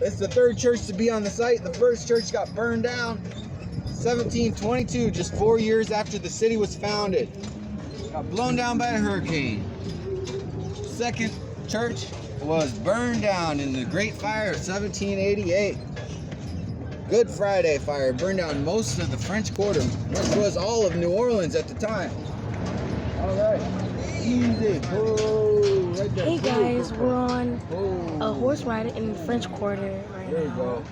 It's the third church to be on the site. The first church got burned down 1722, just 4 years after the city was founded. Got blown down by a hurricane. Second church was burned down in the Great Fire of 1788. Good Friday fire burned down most of the French Quarter, which was all of New Orleans at the time. All right, easy. Oh, right there. Hey guys, we're on a horse ride in the French Quarter right now. There you go.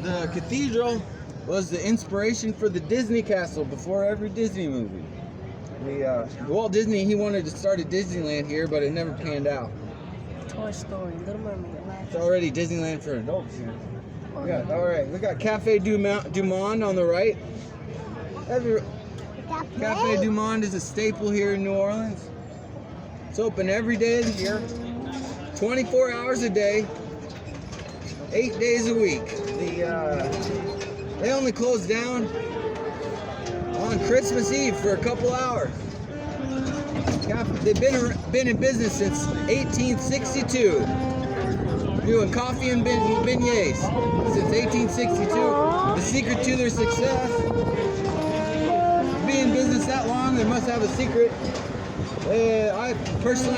The cathedral was the inspiration for the Disney castle before every Disney movie. Walt Disney, he wanted to start a Disneyland here, but it never panned out. Toy Story, Little Mermaid. It's already Disneyland for adults here. We got Cafe du Monde on the right. Cafe du Monde is a staple here in New Orleans. It's open every day of the year, 24 hours a day, 8 days a week. They only close down on Christmas Eve for a couple hours. They've been in business since 1862, doing coffee and beignets since 1862. The secret to their success, to be in business that long, they must have a secret. I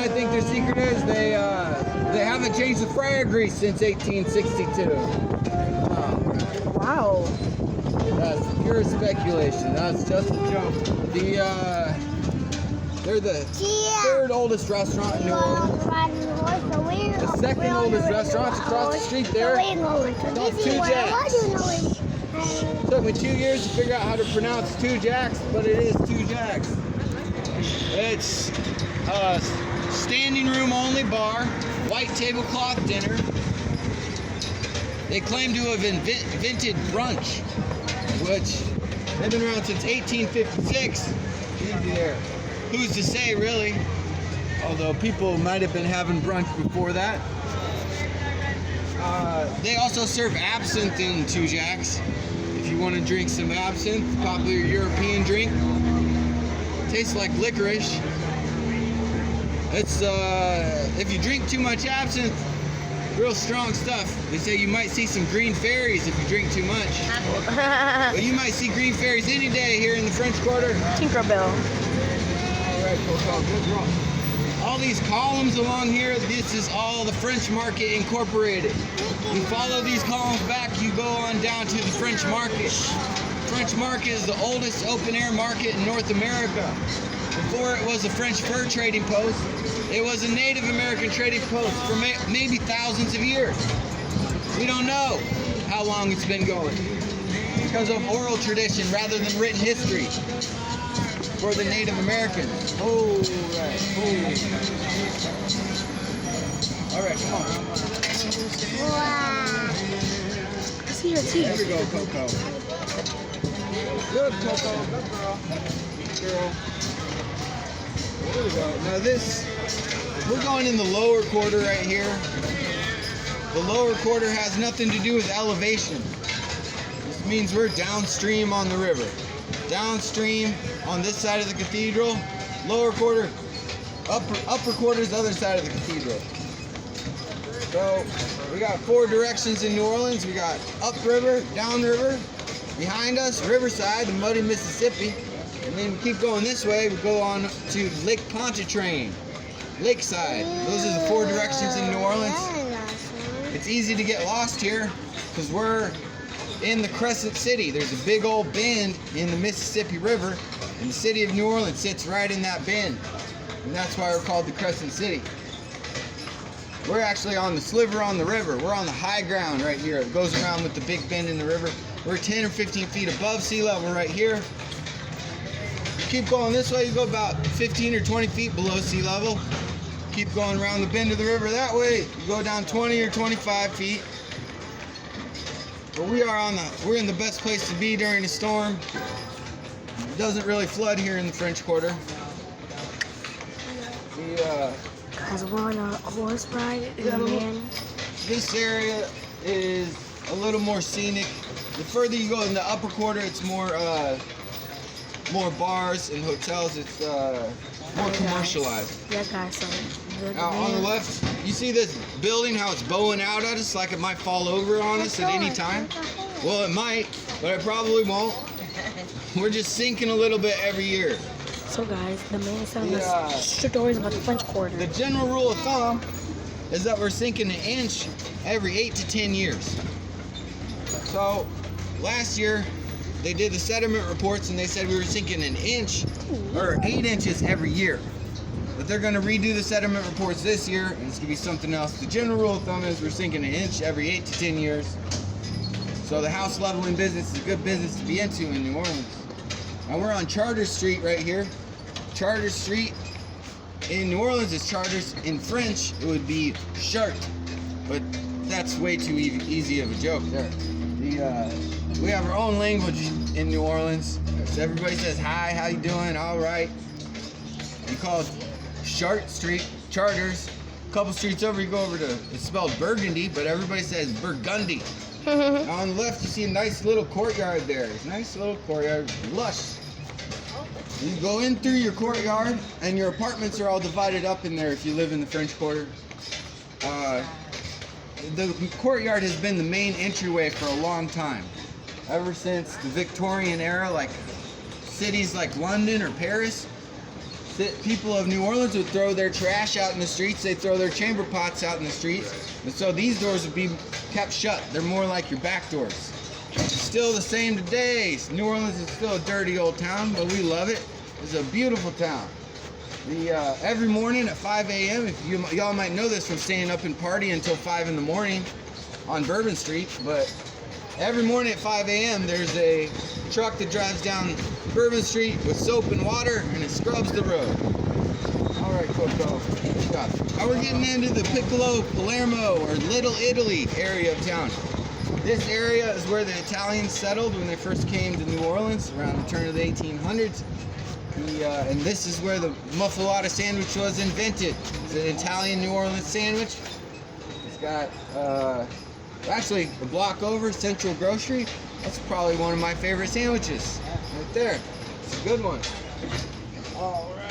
think their secret is they haven't changed the fryer grease since 1862. Wow. That's pure speculation. That's just a joke. They're the third oldest restaurant in New Orleans. The second oldest restaurant's across the street there. It's called Two Jacks. It took me 2 years to figure out how to pronounce Two Jacks, but it is Two Jacks. It's a standing room only bar, white tablecloth dinner. They claim to have invented brunch, which they've been around since 1856. Easy there. Who's to say, really? Although people might have been having brunch before that. They also serve absinthe in Two Jacks. If you want to drink some absinthe, popular European drink. Tastes like licorice. It's if you drink too much absinthe, real strong stuff. They say you might see some green fairies if you drink too much. But you might see green fairies any day here in the French Quarter. Tinkerbell. All right, Coco, good draw. All these columns along here, this is all the French Market Incorporated. You follow these columns back, you go on down to the French Market. French Market is the oldest open-air market in North America. Before it was a French fur trading post, it was a Native American trading post for maybe thousands of years. We don't know how long it's been going because of oral tradition rather than written history for the Native Americans. Oh, right. Oh. All right, come on. Wow. I see your teeth. There we go, Coco. Good, Coco. Good girl. Girl. There we go. Now we're going in the lower quarter right here. The lower quarter has nothing to do with elevation. This means we're downstream on the river. Downstream on this side of the cathedral. Lower quarter, upper quarter is the other side of the cathedral. So we got 4 directions in New Orleans. We got upriver, downriver, behind us, riverside, the muddy Mississippi. And then we keep going this way, we go on to Lake Pontchartrain, lakeside. Those are the 4 directions in New Orleans. It's easy to get lost here because we're in the Crescent City. There's a big old bend in the Mississippi River, and the city of New Orleans sits right in that bend. And that's why we're called the Crescent City. We're actually on the sliver on the river. We're on the high ground right here. It goes around with the big bend in the river. We're 10 or 15 feet above sea level right here. You keep going this way, you go about 15 or 20 feet below sea level. Keep going around the bend of the river that way, you go down 20 or 25 feet. But we're in the best place to be during a storm. It doesn't really flood here in the French Quarter. Guys, we're on a horse ride in the man. This area is a little more scenic. The further you go in the upper quarter, it's more bars and hotels. It's more commercialized. Yeah, guys. So Now on the left, you see this building, how it's bowing out at us like it might fall over on us at any time? Well, it might, but it probably won't. We're just sinking a little bit every year. So guys, the man is telling us strict orders about the French Quarter. The general rule of thumb is that we're sinking an inch every 8 to 10 years. So last year, they did the sediment reports and they said we were sinking an inch or 8 inches every year. But they're going to redo the sediment reports this year, and it's going to be something else. The general rule of thumb is we're sinking an inch every 8 to 10 years. So the house leveling business is a good business to be into in New Orleans. Now we're on Charter Street right here. Charter Street in New Orleans is Charters. In French, it would be Chart, but that's way too easy of a joke there. We have our own language in New Orleans. So everybody says hi, how you doing? All right. You call it Chart Street, Charters. A couple streets over, you go over to, it's spelled Burgundy, but everybody says Burgundy. Now on the left, you see a nice little courtyard there. Nice little courtyard, lush. You go in through your courtyard, and your apartments are all divided up in there if you live in the French Quarter. The courtyard has been the main entryway for a long time. Ever since the Victorian era, like cities like London or Paris, people of New Orleans would throw their trash out in the streets. They throw their chamber pots out in the streets. And so these doors would be kept shut. They're more like your back doors. It's still the same today. New Orleans is still a dirty old town, but we love it. It's a beautiful town. Every morning at 5 a.m., y'all might know this from staying up and partying until 5 in the morning on Bourbon Street, but every morning at 5 a.m. there's a truck that drives down Bourbon Street with soap and water, and it scrubs the road. All right, Coco. Now we're getting into the Piccolo, Palermo, or Little Italy area of town. This area is where the Italians settled when they first came to New Orleans around the turn of the 1800s. And this is where the muffalata sandwich was invented. It's an Italian New Orleans sandwich. It's got, actually, a block over, Central Grocery. That's probably one of my favorite sandwiches. Right there. It's a good one. All right.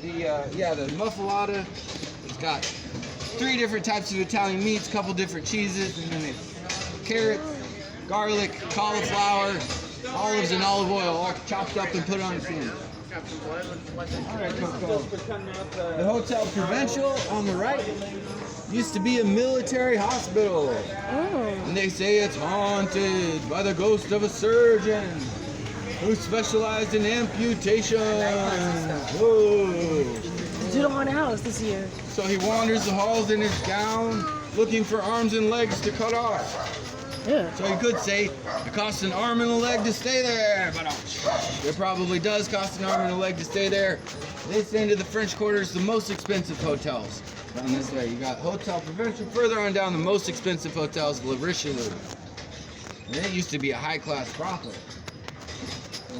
The muffalata, it's got 3 different types of Italian meats, a couple different cheeses, and then it's carrots, garlic, cauliflower, olives, and olive oil all chopped up and put on a sandwich. All right, Coco. The Hotel Provincial on the right used to be a military hospital. And they say it's haunted by the ghost of a surgeon who specialized in amputation. Do the haunted house this year. So he wanders the halls in his gown, looking for arms and legs to cut off. Yeah. So you could say it costs an arm and a leg to stay there, but it probably does cost an arm and a leg to stay there. This end of the French Quarter is the most expensive hotels. Down this way, you got Hotel Provincial. Further on down, the most expensive hotels, Le Richelieu. And it used to be a high-class brothel.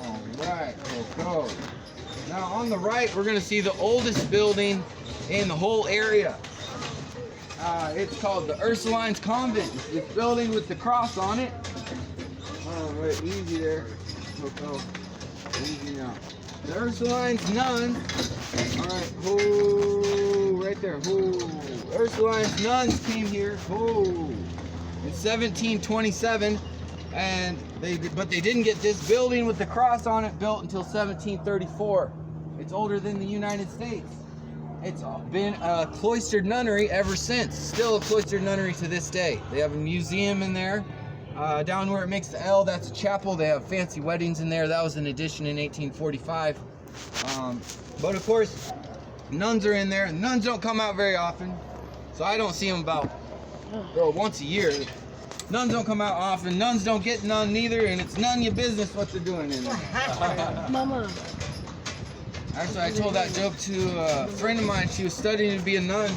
All right, go. Now on the right, we're going to see the oldest building in the whole area. It's called the Ursulines Convent. It's this building with the cross on it. All right, easy there. Go. Easy now. The Ursulines nuns. All right, right there. Ursulines nuns came here. In 1727, but they didn't get this building with the cross on it built until 1734. It's older than the United States. It's been a cloistered nunnery ever since. Still a cloistered nunnery to this day. They have a museum in there. Down where it makes the L, that's a chapel. They have fancy weddings in there. That was an addition in 1845. But of course, nuns are in there. Nuns don't come out very often, so I don't see them about once a year. Nuns don't come out often. Nuns don't get none neither, and it's none your business what they're doing in there. Mama. Actually, I told that joke to a friend of mine. She was studying to be a nun.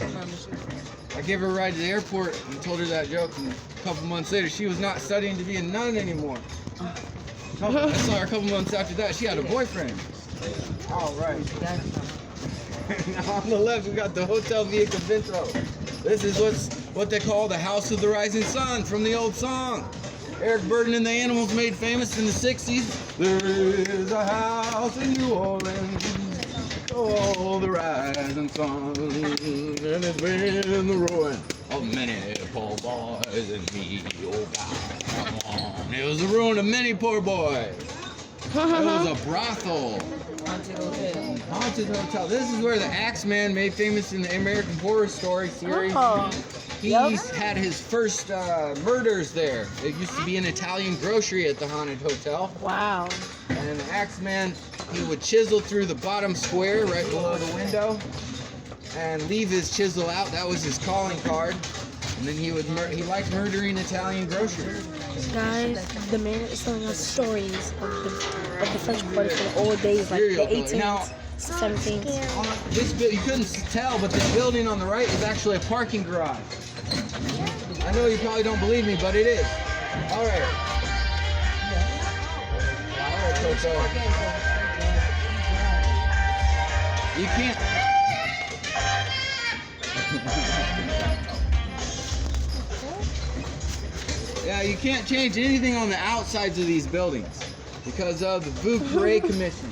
I gave her a ride to the airport and told her that joke, and a couple months later, she was not studying to be a nun anymore. I saw her a couple months after that. She had a boyfriend. All right. Now on the left, we got the Hotel Via Convento. This is what they call the House of the Rising Sun from the old song. Eric Burden and the Animals made famous in the 60s. There is a house in New Orleans Oh, the rising sun, and it's been the ruin of many poor boys and me. Oh God, come on. It was the ruin of many poor boys. It was a brothel. Haunted hotel. This is where the Axeman, made famous in the American Horror Story series, he had his first murders there. It used to be an Italian grocery at the haunted hotel. Wow. And the Axeman, he would chisel through the bottom square right below the window and leave his chisel out. That was his calling card. And then he liked murdering Italian groceries. Guys, the man is telling us stories of the French Quarter from the old days, like the 18th, Now, 17th. You couldn't tell, but this building on the right is actually a parking garage. I know you probably don't believe me, but it is. All right. All right, Coco. You can't. Yeah, you can't change anything on the outsides of these buildings because of the Vieux Carré Commission.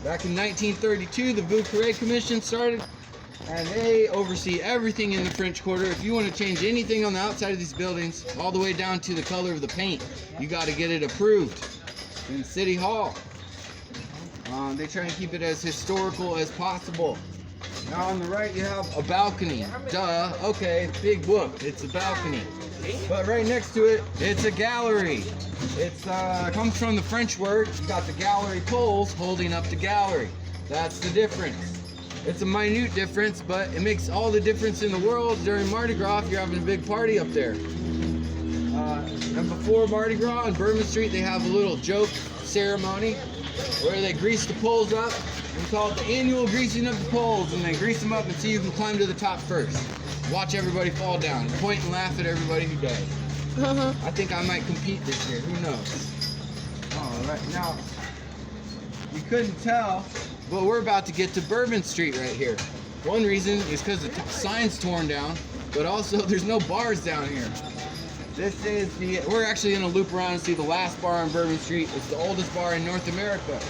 Back in 1932, the Vieux Carré Commission started, and they oversee everything in the French Quarter. If you want to change anything on the outside of these buildings, all the way down to the color of the paint, you got to get it approved in City Hall. They try and keep it as historical as possible. Now on the right, you have a balcony. Duh. Okay, big whoop. It's a balcony. But right next to it, it's a gallery. It comes from the French word. You got the gallery poles holding up the gallery. That's the difference. It's a minute difference, but it makes all the difference in the world during Mardi Gras if you're having a big party up there. And before Mardi Gras on Bourbon Street, they have a little joke ceremony where they grease the poles up. We call it the annual greasing of the poles, and they grease them up and see who can climb to the top first. Watch everybody fall down. Point and laugh at everybody who does. I think I might compete this year. Who knows? All right, now you couldn't tell, but we're about to get to Bourbon Street right here. One reason is because the sign's torn down, but also there's no bars down here. This is we're actually gonna loop around and see the last bar on Bourbon Street. It's the oldest bar in North America.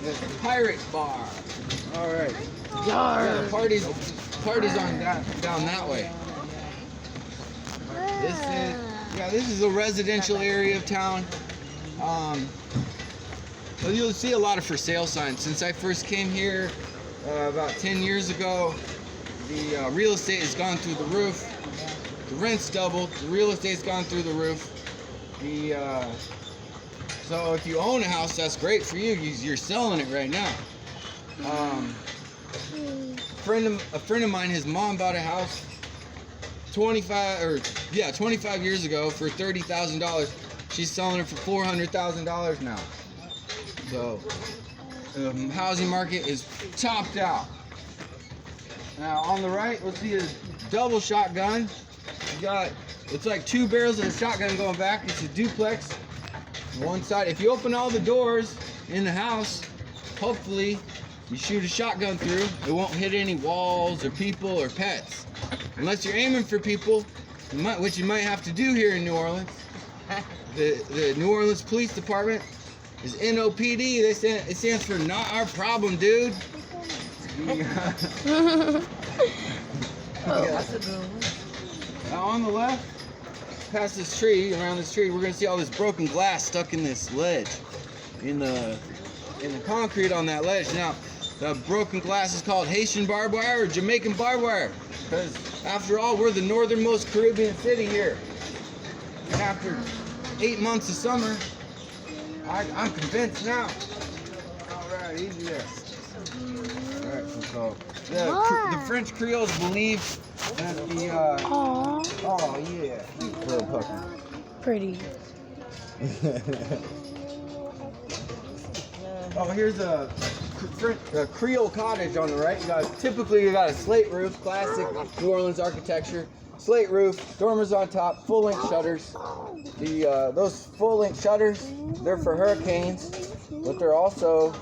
It's the Pirate Bar. All right. Yeah, the party's on down that way. This is a residential area of town. Well, you'll see a lot of for sale signs. Since I first came here about 10 years ago, the real estate has gone through the roof. The rent's doubled. The real estate's gone through the roof. So if you own a house, that's great for you. You're selling it right now. A friend of mine, his mom bought a house 25 years ago for $30,000. She's selling it for $400,000 now. So the housing market is topped out. Now on the right, we'll see a double shotgun. It's like two barrels of a shotgun going back. It's a duplex. One side, if you open all the doors in the house, hopefully you shoot a shotgun through, it won't hit any walls or people or pets. Unless you're aiming for people, which you might have to do here in New Orleans. The New Orleans Police Department is NOPD. It stands for Not Our Problem, dude. That's a good one. Now on the left, past this tree, around this tree, we're gonna see all this broken glass stuck in this ledge, in the concrete on that ledge. Now, the broken glass is called Haitian barbed wire or Jamaican barbed wire, because after all, we're the northernmost Caribbean city here. And after 8 months of summer, I'm convinced now. All right, easy there. All right, so the French Creoles believe that oh yeah, little puppy. Pretty. Oh, here's a Creole cottage on the right. Typically you got a slate roof, classic New Orleans architecture. Slate roof, dormers on top, full-length shutters. Those full-length shutters, they're for hurricanes, but they're also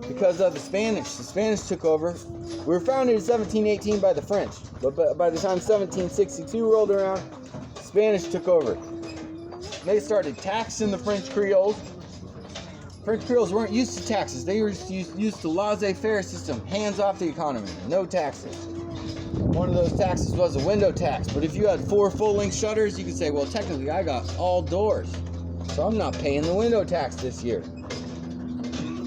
because of the Spanish. The Spanish took over. We were founded in 1718 by the French, but by the time 1762 rolled around, the Spanish took over. They started taxing the French Creoles, French Creoles weren't used to taxes. They were used to laissez-faire system, hands off the economy, no taxes. One of those taxes was a window tax, but if you had 4 full-length shutters, you could say, well, technically I got all doors, so I'm not paying the window tax this year.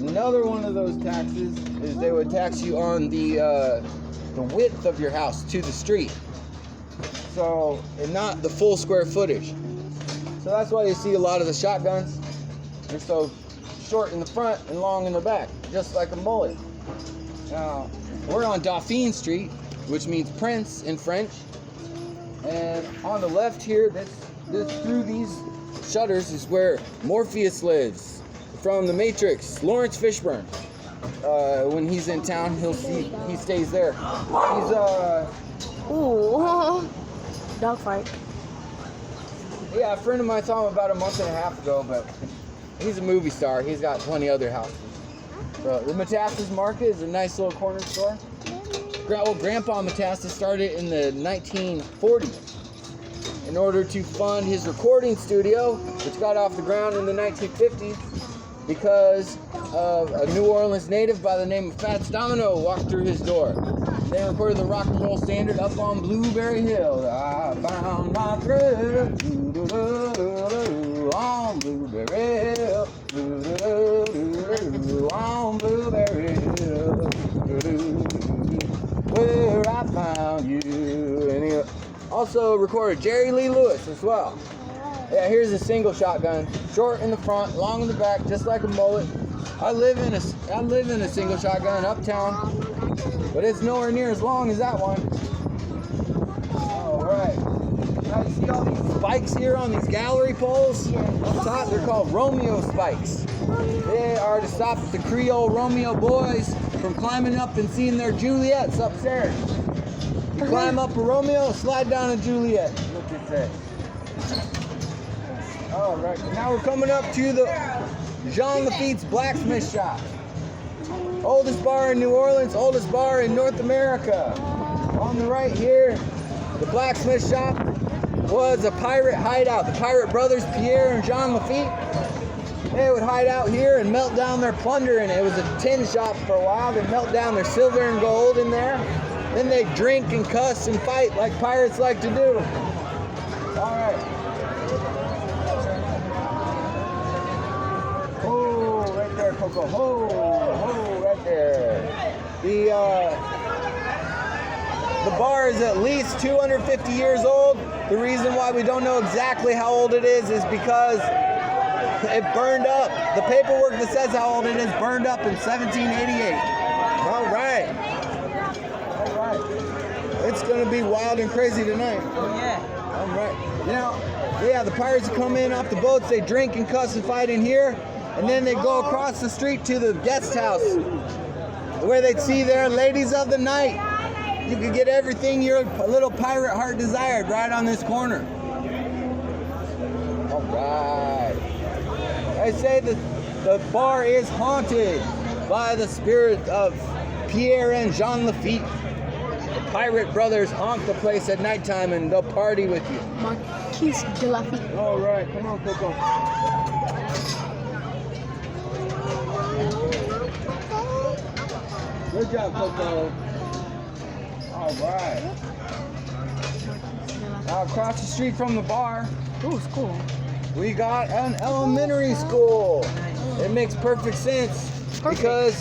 Another one of those taxes is they would tax you on the width of your house to the street, so, and not the full square footage. So that's why you see a lot of the shotguns. They're so short in the front and long in the back, just like a mullet. Now, we're on Dauphine Street, which means prince in French. And on the left here, this through these shutters is where Morpheus lives from the Matrix. Lawrence Fishburne. When he's in town, he stays there. He's Ooh. Dogfight. yeah, a friend of mine saw him about a month and a half ago, but he's a movie star. He's got 20 other houses. So the Metastasis Market is a nice little corner store. Grandpa Metastasis started in the 1940s in order to fund his recording studio, which got off the ground in the 1950s because of a New Orleans native by the name of Fats Domino walked through his door. They recorded the rock and roll standard up on Blueberry Hill. I found my thrill on Blueberry Hill, on Blueberry Hill, where I found you. And he also recorded Jerry Lee Lewis as well. Yeah, here's a single shotgun, short in the front, long in the back, just like a mullet. I live in a single shotgun uptown, but it's nowhere near as long as that one. All right. Now you see all these spikes here on these gallery poles up top? They're called Romeo spikes. They are to stop the Creole Romeo boys from climbing up and seeing their Juliets upstairs. You climb up a Romeo, slide down a Juliet. Look at that. All right. Now we're coming up to the Jean Lafitte's blacksmith shop. Oldest bar in New Orleans, oldest bar in North America. On the right here, the blacksmith shop was a pirate hideout. The pirate brothers, Pierre and Jean Lafitte, they would hide out here and melt down their plunder in it. It was a tin shop for a while. They'd melt down their silver and gold in there. Then they'd drink and cuss and fight like pirates like to do. All right. Oh, right there, Coco. Oh, right there. The bar is at least 250 years old. The reason why we don't know exactly how old it is because it burned up. The paperwork that says how old it is burned up in 1788. All right. All right. It's going to be wild and crazy tonight. Oh, yeah. All right. Now, yeah, the pirates come in off the boats. They drink and cuss and fight in here. And then they go across the street to the guest house where they'd see their ladies of the night. You could get everything your little pirate heart desired right on this corner. All right. I say that the bar is haunted by the spirit of Pierre and Jean Lafitte. The pirate brothers haunt the place at nighttime and they'll party with you. Marquise de Lafitte. All right, come on, Coco. Good job, Coco. All right. Now across the street from the bar, Ooh, it's cool. we got an elementary school. It makes perfect sense because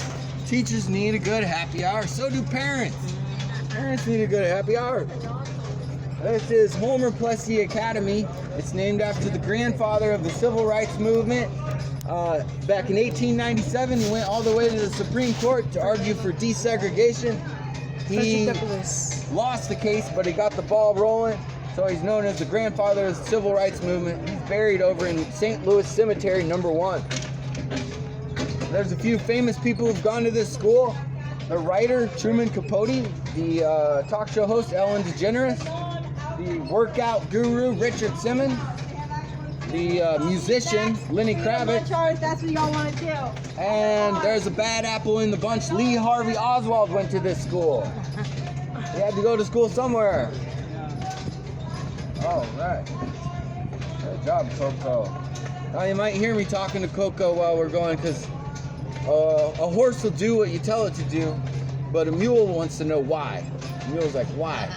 teachers need a good happy hour. So do parents. Parents need a good happy hour. This is Homer Plessy Academy. It's named after the grandfather of the Civil Rights Movement. Back in 1897, he went all the way to the Supreme Court to argue for desegregation. He lost the case, but he got the ball rolling, so he's known as the grandfather of the Civil Rights Movement. He's buried over in St. Louis Cemetery, number 1. There's a few famous people who've gone to this school. The writer, Truman Capote, the talk show host, Ellen DeGeneres, the workout guru, Richard Simmons, the musician, Lenny Kravitz. That's what y'all want to do. And there's a bad apple in the bunch. Lee Harvey Oswald went to this school. He had to go to school somewhere. All right. Good job, Coco. Now you might hear me talking to Coco while we're going, because a horse will do what you tell it to do, but a mule wants to know why. The mule's like, why?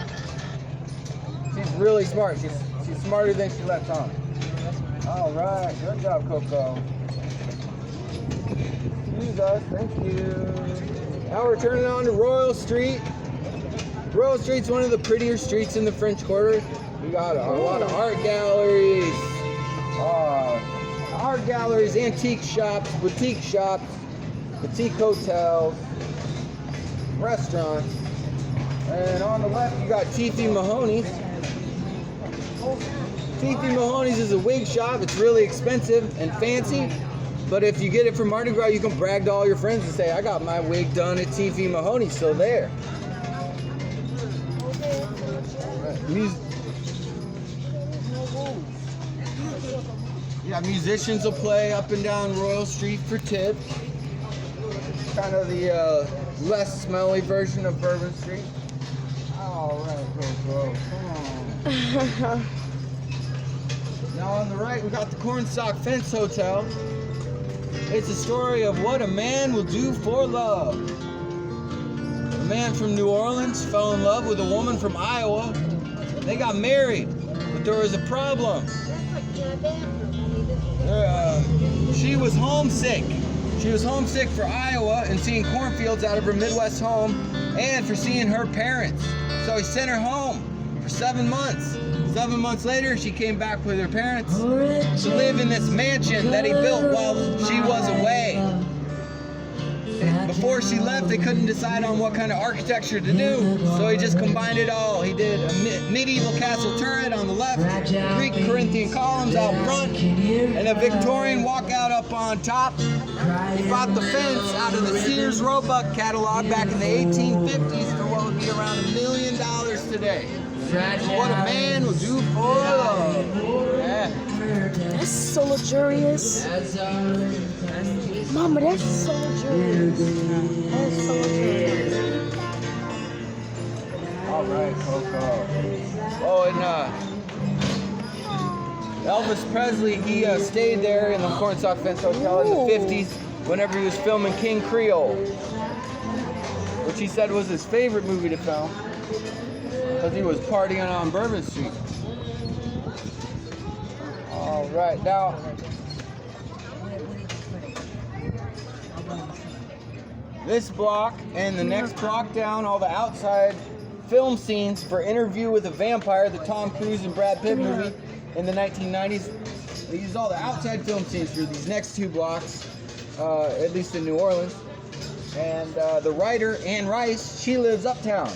She's really smart. She's smarter than she lets on. All right, good job, Coco. Excuse us, thank you. Now we're turning on to Royal Street. Royal Street's one of the prettier streets in the French Quarter. We got a lot of art galleries, antique shops, boutique hotels, restaurants. And on the left, you got Tiffy Mahoney's. Tiffy Mahoney's is a wig shop. It's really expensive and fancy, but if you get it from Mardi Gras, you can brag to all your friends and say, I got my wig done at Tiffy Mahoney's, so there. Yeah, musicians will play up and down Royal Street for tips. Kind of the less smelly version of Bourbon Street. All right, go. Come on. Now on the right, we got the Cornstalk Fence Hotel. It's a story of what a man will do for love. A man from New Orleans fell in love with a woman from Iowa. They got married, but there was a problem. She was homesick. She was homesick for Iowa and seeing cornfields out of her Midwest home, and for seeing her parents. So he sent her home for 7 months. 7 months later, she came back with her parents to live in this mansion that he built while she was away. Before she left, they couldn't decide on what kind of architecture to do, so he just combined it all. He did a medieval castle turret on the left, Greek Corinthian columns out front, and a Victorian walkout up on top. He bought the fence out of the Sears Roebuck catalog back in the 1850s for what would be around $1 million today. What a man will do for love. Yeah. That's so luxurious. Mama, that's so luxurious. That's so luxurious. All right, Coco. Oh, and Elvis Presley, he stayed there in the Cornstalk Fence Hotel in the 50s whenever he was filming King Creole, which he said was his favorite movie to film because he was partying on Bourbon Street. All right, now this block and the next block down, all the outside film scenes for Interview with a Vampire, the Tom Cruise and Brad Pitt movie in the 1990s. They used all the outside film scenes for these next two blocks, at least in New Orleans. And the writer, Anne Rice, she lives uptown.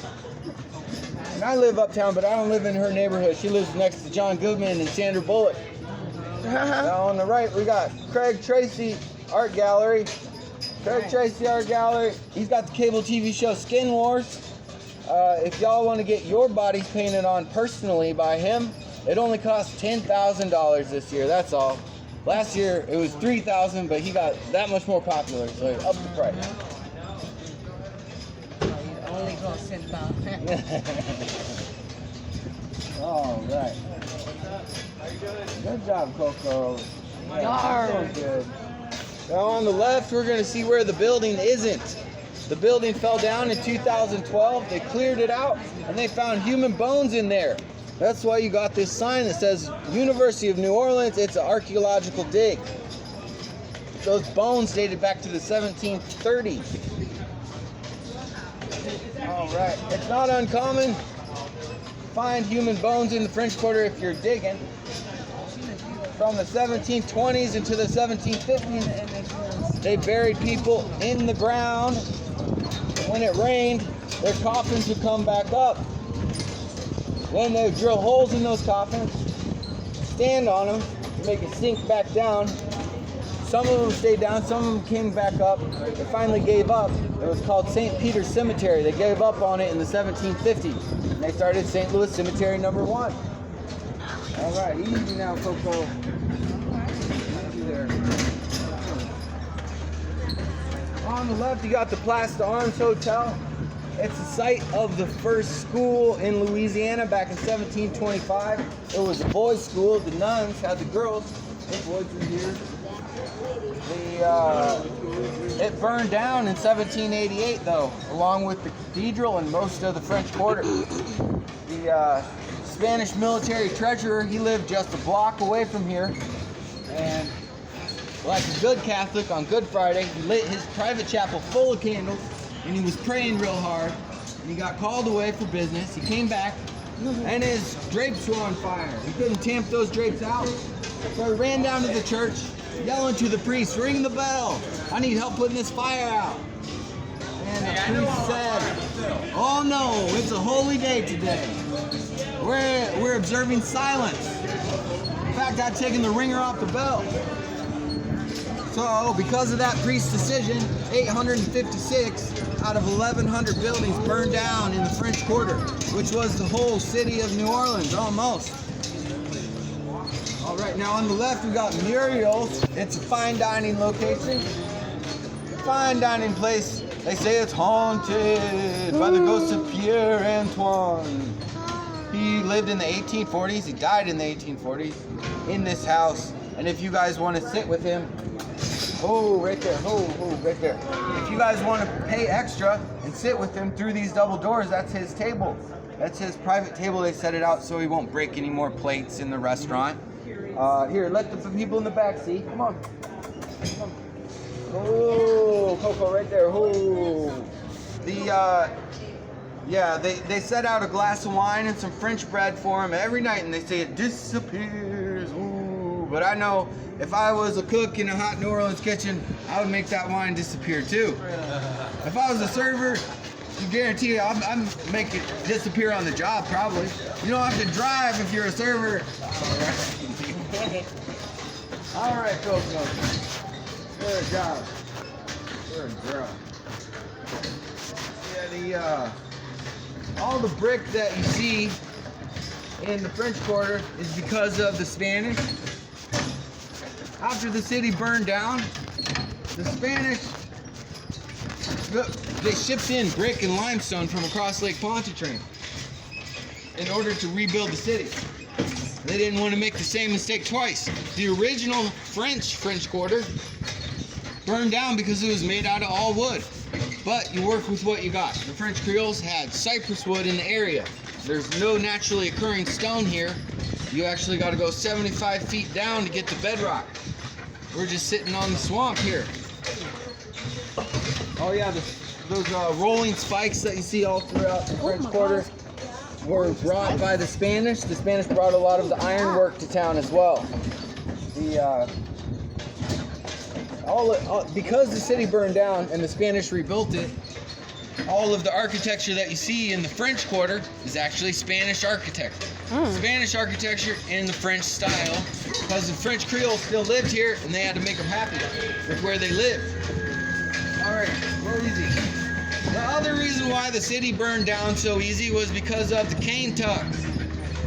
And I live uptown, but I don't live in her neighborhood. She lives next to John Goodman and Sandra Bullock. Now on the right, we got Craig Tracy Art Gallery. Craig Tracy Art Gallery. He's got the cable TV show Skin Wars. If y'all want to get your bodies painted on personally by him, it only costs $10,000 this year. That's all. Last year it was $3,000, but he got that much more popular, so he upped the price. It only costs $10,000. All right. Good job, Coco. So good. Now on the left, we're going to see where the building isn't. The building fell down in 2012. They cleared it out, and they found human bones in there. That's why you got this sign that says University of New Orleans. It's an archaeological dig. Those bones dated back to the 1730s. All right. It's not uncommon to find human bones in the French Quarter if you're digging. From the 1720s into the 1750s, they buried people in the ground. When it rained, their coffins would come back up. Then they would drill holes in those coffins, stand on them, make it sink back down. Some of them stayed down, some of them came back up. They finally gave up. It was called St. Peter's Cemetery. They gave up on it in the 1750s. And they started St. Louis Cemetery number 1. All right, easy now, Coco. Easy there. On the left, you got the Place d'Armes Hotel. It's the site of the first school in Louisiana back in 1725. It was a boys' school. The nuns had the girls This woods in here. It burned down in 1788, though, along with the cathedral and most of the French Quarter. The Spanish military treasurer, he lived just a block away from here, and like a good Catholic, on Good Friday, he lit his private chapel full of candles, and he was praying real hard, and he got called away for business. He came back, and his drapes were on fire. He couldn't tamp those drapes out, so he ran down to the church, yelling to the priest, "Ring the bell! I need help putting this fire out." And the priest said, "Oh no, it's a holy day today. We're observing silence. In fact, I've taken the ringer off the bell." So, because of that priest's decision, 856 out of 1,100 buildings burned down in the French Quarter, which was the whole city of New Orleans, almost. All right, now on the left we got Muriel's. It's a fine dining location. Fine dining place. They say it's haunted by the ghost of Pierre Antoine. He lived in the 1840s. He died in the 1840s in this house. And if you guys want to sit with him, right there, right there. If you guys want to pay extra and sit with him through these double doors, that's his table. That's his private table. They set it out so he won't break any more plates in the restaurant. Here, let the people in the back see. Come on. Oh, Coco, right there. Oh. They set out a glass of wine and some French bread for him every night, and they say it disappears. Ooh. But I know if I was a cook in a hot New Orleans kitchen, I would make that wine disappear too. If I was a server, you guarantee I'd make it disappear on the job, probably. You don't have to drive if you're a server. All right, Coco. Good job. Good girl. Yeah, all the brick that you see in the French Quarter is because of the Spanish. After the city burned down, the Spanish, they shipped in brick and limestone from across Lake Pontchartrain in order to rebuild the city. They didn't want to make the same mistake twice. The original French Quarter burned down because it was made out of all wood. But you work with what you got. The French Creoles had cypress wood in the area. There's no naturally occurring stone here. You actually got to go 75 feet down to get to bedrock. We're just sitting on the swamp here. Oh yeah, those rolling spikes that you see all throughout the French Quarter were brought by the Spanish. The Spanish brought a lot of the ironwork to town as well. Because the city burned down and the Spanish rebuilt it, all of the architecture that you see in the French Quarter is actually Spanish architecture. Spanish architecture in the French style, because the French Creoles still lived here and they had to make them happy with where they lived. All right, go easy. The other reason why the city burned down so easy was because of the cane tucks.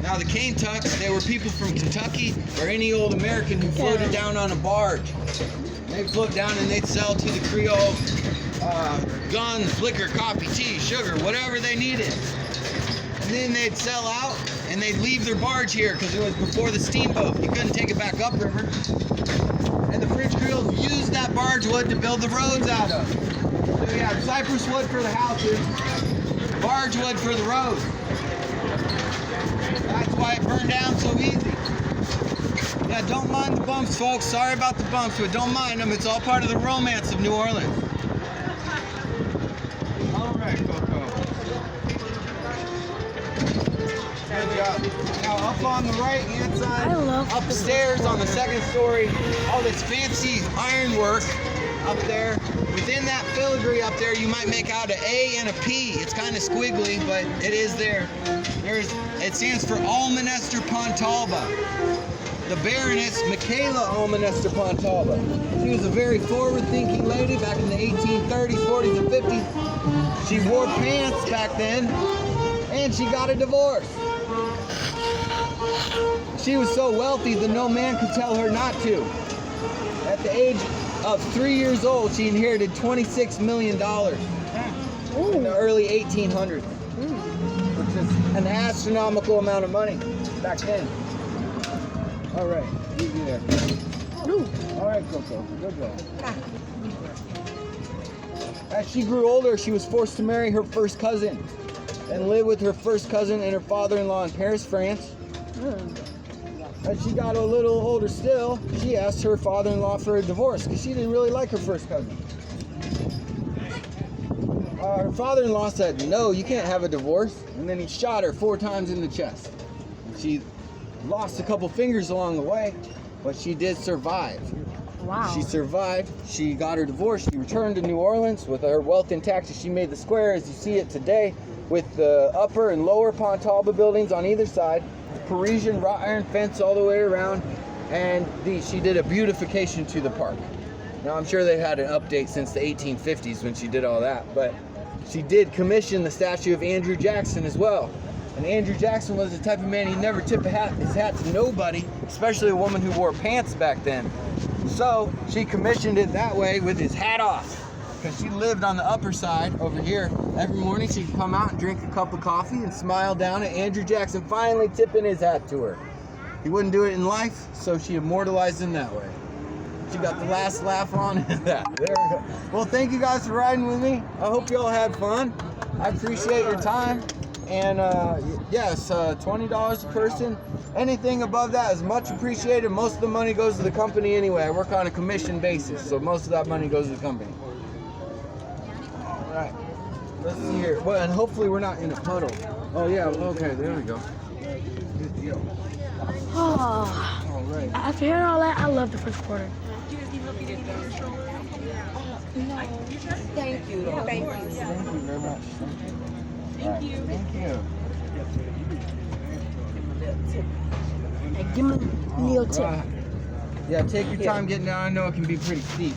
Now the cane tucks, they were people from Kentucky or any old American who floated down on a barge. They'd float down and they'd sell to the Creole guns, liquor, coffee, tea, sugar, whatever they needed. And then they'd sell out and they'd leave their barge here because it was before the steamboat. You couldn't take it back upriver. And the French Creoles used that barge wood to build the roads out of. So you have cypress wood for the houses, barge wood for the roads. That's why it burned down so easy. Yeah, don't mind the bumps, folks. Sorry about the bumps, but don't mind them. It's all part of the romance of New Orleans. All right, Coco. Good job. Now, up on the right-hand side, upstairs on the second story, all this fancy ironwork up there. Within that filigree up there, you might make out an A and a P. It's kind of squiggly, but it is there. It stands for Almonester Pontalba. The Baroness Michaela Almonester Pontalba. She was a very forward-thinking lady back in the 1830s, 40s, and 50s. She wore pants back then, and she got a divorce. She was so wealthy that no man could tell her not to. At the age of 3 years old, she inherited $26 million in the early 1800s, which is an astronomical amount of money back then. All All right. Easy there. No. All right, Coco. Good job. As she grew older, she was forced to marry her first cousin and live with her first cousin and her father-in-law in Paris, France. As she got a little older still, she asked her father-in-law for a divorce because she didn't really like her first cousin. Her father-in-law said, no, you can't have a divorce. And then he shot her 4 times in the chest. She lost a couple fingers along the way, but she did survive. Wow. She survived. She got her divorce. She returned to New Orleans with her wealth intact. She made the square as you see it today, with the upper and lower Pontalba buildings on either side, Parisian wrought iron fence all the way around, and she did a beautification to the park. Now I'm sure they had an update since the 1850s when she did all that, but she did commission the statue of Andrew Jackson as well. And Andrew Jackson was the type of man, he'd never tip his hat to nobody, especially a woman who wore pants back then. So she commissioned it that way with his hat off, because she lived on the upper side over here. Every morning she'd come out and drink a cup of coffee and smile down at Andrew Jackson finally tipping his hat to her. He wouldn't do it in life, so she immortalized him that way. She got the last laugh on that. There we go. Well, thank you guys for riding with me. I hope you all had fun. I appreciate your time. And yes, $20 a person. Anything above that is much appreciated. Most of the money goes to the company anyway. I work on a commission basis, so most of that money goes to the company. All right. Let's see here. Well, and hopefully we're not in a puddle. Oh yeah. Okay. There we go. Good deal. Oh, All right. after hearing all that, I love the first quarter. No. Thank you. Thank you. Thank you very much. Thank you. Thank you. And give me a little tip. Yeah, take your time getting down. I know it can be pretty steep.